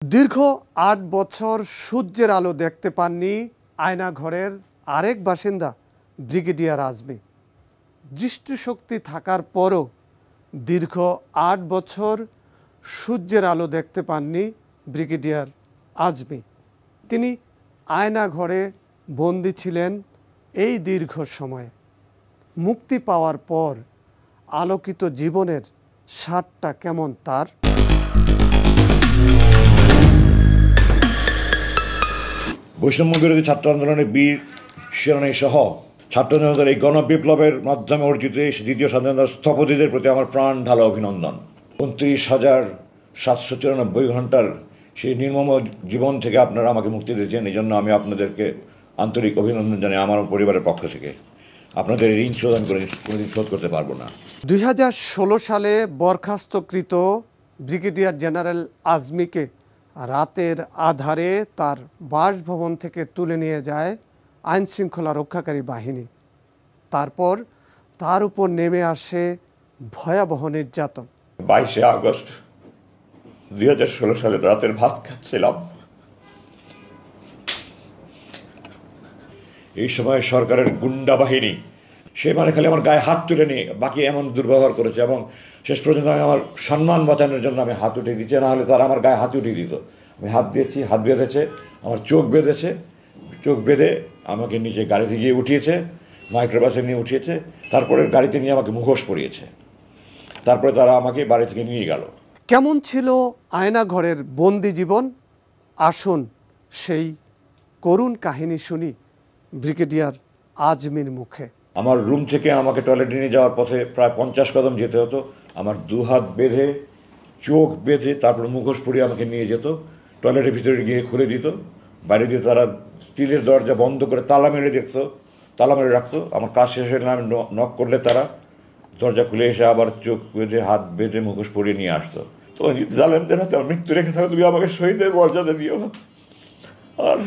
দীর্ঘ ৮ বছর সূর্যের আলো দেখতে পাননি আয়নাঘরের আরেক বাসিন্দা ব্রিগেডিয়ার আজমি। দৃষ্টিশক্তি থাকার পরও দীর্ঘ ৮ বছর সূর্যের আলো দেখতে পাননি ব্রিগেডিয়ার আজমি। তিনি আয়নাঘরে বন্দী ছিলেন এই দীর্ঘ সময়ে। মুক্তি পাওয়ার পর আলোকিত জীবনের স্বাদটা কেমন তার? বৈষম্য বিরোধী ছাত্র আন্দোলনের বীর সেনানী সহ ছাত্র জনতার এই গণবিপ্লবের মাধ্যমে অর্জিত দ্বিতীয় স্বাধীনতার স্থপতিদের প্রতি আমার প্রাণ ঢালা অভিনন্দন। ২৯,৭৯৪ ঘন্টার সেই নির্মম জীবন থেকে আপনারা আমাকে মুক্তি দিয়েছেন, এই জন্য আমি আপনাদেরকে আন্তরিক অভিনন্দন জানাই আমার পরিবারের পক্ষ থেকে। আপনাদের ঋণ শোধ আমি কোনোদিন শোধ করতে পারবো না। ২০১৬ সালে বরখাস্তকৃত ব্রিগেডিয়ার জেনারেল আজমিকে রাতের আধারে তার বাসভবন থেকে তুলে নিয়ে যায় আইনশৃঙ্খলা রক্ষাকারী বাহিনী। তারপর তার উপর নেমে আসে ভয়াবহ নির্যাতন। ২২শে আগস্ট ২০১৬ সালে রাতের ভাত খাচ্ছিলাম। এই সময় সরকারের গুন্ডা বাহিনী সে খালি আমার গায়ে হাত তুলে নিয়ে বাকি এমন দুর্ব্যবহার করেছে এবং শেষ পর্যন্ত আমি আমার সম্মান বাঁচানোর জন্য আমি হাত উঠিয়ে দিচ্ছি, না হলে তারা আমার গায়ে হাত উঠিয়ে দিত। আমি হাত দিয়েছি, হাত বেঁধেছে, আমার চোখ বেঁধেছে, চোখ বেঁধে আমাকে নিচে গাড়িতে গিয়ে উঠিয়েছে, মাইক্রোবাসে নিয়ে উঠিয়েছে, তারপরে গাড়িতে নিয়ে আমাকে মুখোশ পরিয়েছে, তারপরে তারা আমাকে বাড়ি থেকে নিয়ে গেল। কেমন ছিল আয়নাঘরের বন্দি জীবন? আসুন সেই করুণ কাহিনী শুনি ব্রিগেডিয়ার আজমির মুখে। আমার রুম থেকে আমাকে টয়লেটে নিয়ে যাওয়ার পথে প্রায় 50 কদম যেতে হতো। আমার দুহাত বেঁধে, চোখ বেঁধে, তারপর মুখোশ পরিয়ে আমাকে নিয়ে যেত, টয়লেটের ভিতরে গিয়ে খুলে দিত। বাইরে দিয়ে তারা স্টিলের দরজা বন্ধ করে তালা মেরে দেখতো, তালা মেরে রাখতো। আমার কাজ শেষ হয়ে আমি নক করলে তারা দরজা খুলে এসে আবার চোখ বেঁধে, হাত বেঁধে, মুখোশ পরিয়ে নিয়ে আসতো। তো জালেমদের হাতে আমার মৃত্যু রেখে থাকো, তুমি আমাকে শহীদের মর্যাদা দিও, আর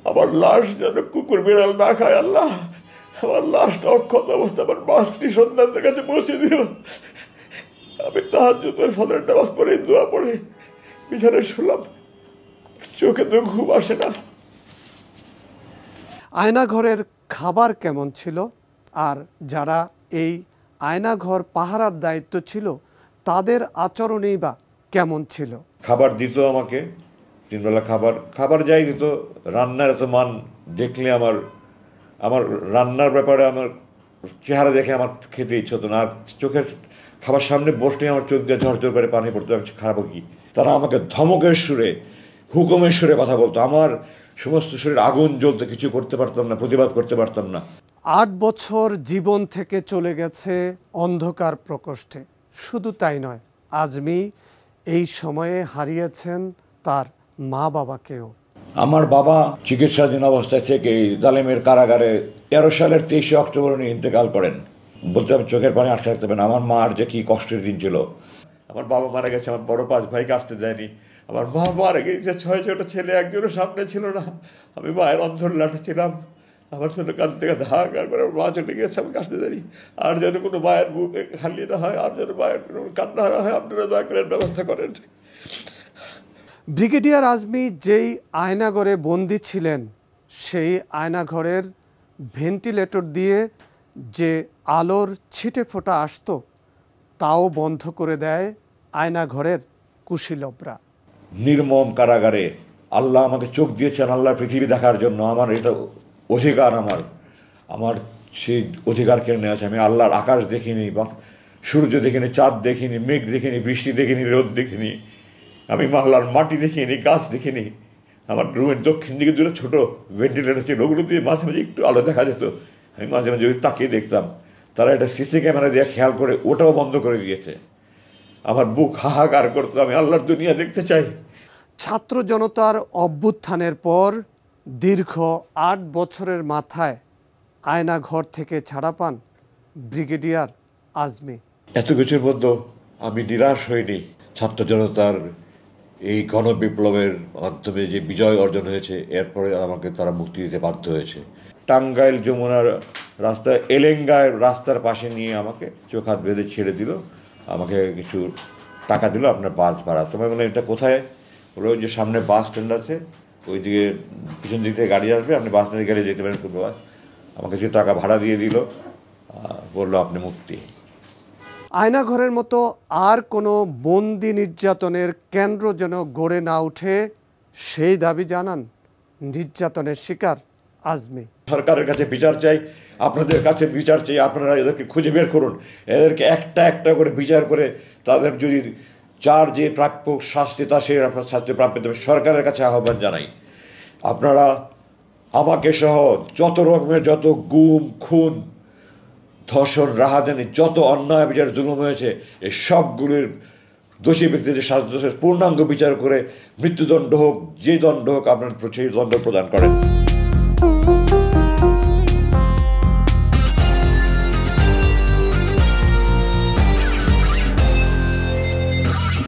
আমার লাশ যেন কুকুর বিড়াল না খায়। আল্লাহ, আমার লাশটা অক্ষত অবস্থা আমার মাতৃ সন্তানদের কাছে পৌঁছে দিও। আমি তাহাজ্জুদের ফজরের নামাজ পড়ে, দোয়া পড়ে বিছানায় শুলাম, চোখে তো ঘুম আসে না। আয়নাঘরের খাবার কেমন ছিল, আর যারা এই আয়নাঘর পাহারার দায়িত্ব ছিল তাদের আচরণই বা কেমন ছিল? খাবার দিত আমাকে 3 বেলা খাবার যাই দিত, রান্নার এত মান দেখলে আমার রান্নার ব্যাপারে আমার চেহারা দেখে আমার খেতে ইচ্ছে হতো না। আর চোখের খাবার সামনে বসলে আমার চোখ দিয়ে ঝরঝর করে পানি পড়তো, আমি খারাপ কি। তারা আমাকে ধমকের সুরে, হুকুমের সুরে কথা বলতো। আমার সমস্ত শরীর আগুন জ্বলতে, কিছু করতে পারতাম না, প্রতিবাদ করতে পারতাম না। ৮ বছর জীবন থেকে চলে গেছে অন্ধকার প্রকোষ্ঠে। শুধু তাই নয়, আজমি এই সময়ে হারিয়েছেন তার মা বাবাকেও। আমার বাবা চিকিৎসাধীন অবস্থায় থেকে জালেমের কারাগারে 13 সালের 23শে অক্টোবর উনি ইন্তেকাল করেন। বলতে আমি চোখের পানি আটকে রাখতে পারি না। আমার মার যে কি কষ্টের দিন ছিল। আমার বাবা মারা গেছে, আমার বড় 5 ভাইকে আসতে দেয়নি। আমার মা মারা গেছে, 6 ছোট ছেলে, একজনও সামনে ছিল না। আমি মায়ের অন্ধর লাঠে ছিলাম। আমার ছোট কান থেকে ধাক্কা করে মা চলে গেছে, আমাকে আসতে দেয়নি। আর যেন কোনো মায়ের বুক খালি না হয়, আর যেন মায়ের কোনো কান্না না হয়, আপনারা দয়া করে ব্যবস্থা করেন। ব্রিগেডিয়ার আজমি যেই আয়নাঘরে বন্দী ছিলেন, সেই আয়নাঘরের ভেন্টিলেটর দিয়ে যে আলোর ছিটে ফোঁটা আসতো তাও বন্ধ করে দেয় আয়নাঘরের কুশীলবরা। নির্মম কারাগারে আল্লাহ আমাকে চোখ দিয়েছেন আল্লাহর পৃথিবী দেখার জন্য। আমার এটা অধিকার, আমার সেই অধিকার কেড়ে নেওয়া আছে। আমি আল্লাহর আকাশ দেখিনি, বা সূর্য দেখিনি, চাঁদ দেখিনি, মেঘ দেখিনি, বৃষ্টি দেখিনি, রোদ দেখিনি। আমি আল্লাহর মাটি দেখিনি, গাছ দেখিনি। আমার রুমের দক্ষিণ দিকে দুটো ছোটো ভেন্টিলেটর ছিল, ওগুলো দিয়ে মাঝে মাঝে একটু আলো দেখা যেত। আমি মাঝে মাঝে ওই তাকিয়ে দেখতাম। তারা একটা সিসি ক্যামেরা দিয়ে খেয়াল করে ওটাও বন্ধ করে দিয়েছে। আমার বুক হাহাকার করতো, আমি আল্লাহর দুনিয়া দেখতে চাই। ছাত্র জনতার অভ্যুত্থানের পর দীর্ঘ ৮ বছরের মাথায় আয়নাঘর থেকে ছাড়া পান ব্রিগেডিয়ার আজমি। এত কিছুর মধ্যে আমি নিরাশ হইনি। ছাত্র জনতার এই গণবিপ্লবের মাধ্যমে যে বিজয় অর্জন হয়েছে, এরপরে আমাকে তারা মুক্তি দিতে বাধ্য হয়েছে। টাঙ্গাইল যমুনার রাস্তা, এলেঙ্গায় রাস্তার পাশে নিয়ে আমাকে চোখ হাত বেঁধে ছেড়ে দিল। আমাকে কিছু টাকা দিল, আপনার বাস ভাড়া। তোমায় বললাম এটা কোথায়? বললো ওই যে সামনে বাস স্ট্যান্ড আছে, ওই দিকে পিছন দিক থেকে গাড়ি আসবে, আপনি বাস স্ট্যান্ডে গেলে যেতে পারেন। আমাকে কিছু টাকা ভাড়া দিয়ে দিল, বললো আপনি মুক্তি। আয়নাঘরের মতো আর কোনো বন্দি নির্যাতনের কেন্দ্র যেন গড়ে না ওঠে, সেই দাবি জানান নির্যাতনের শিকার আজমি। সরকারের কাছে বিচার চাই, আপনাদের কাছে বিচার চাই, আপনারা এদেরকে খুঁজে বের করুন, এদেরকে একটা একটা করে বিচার করে তাদের যদি যার যে প্রাপ্য শাস্তি তা সেই শাস্তি প্রাপ্য দেবে। সরকারের কাছে আহ্বান জানাই, আপনারা আমাকে সহ যত রকমের যত গুম খুন ধর্ষণ রাহাজানি যত অন্যায় বিচার জুলুম হয়েছে এই সবগুলির দোষী ব্যক্তিদের শাস্তি পূর্ণাঙ্গ বিচার করে মৃত্যুদণ্ড হোক, যে দণ্ড হোক আপনার সেই দণ্ড প্রদান করেন।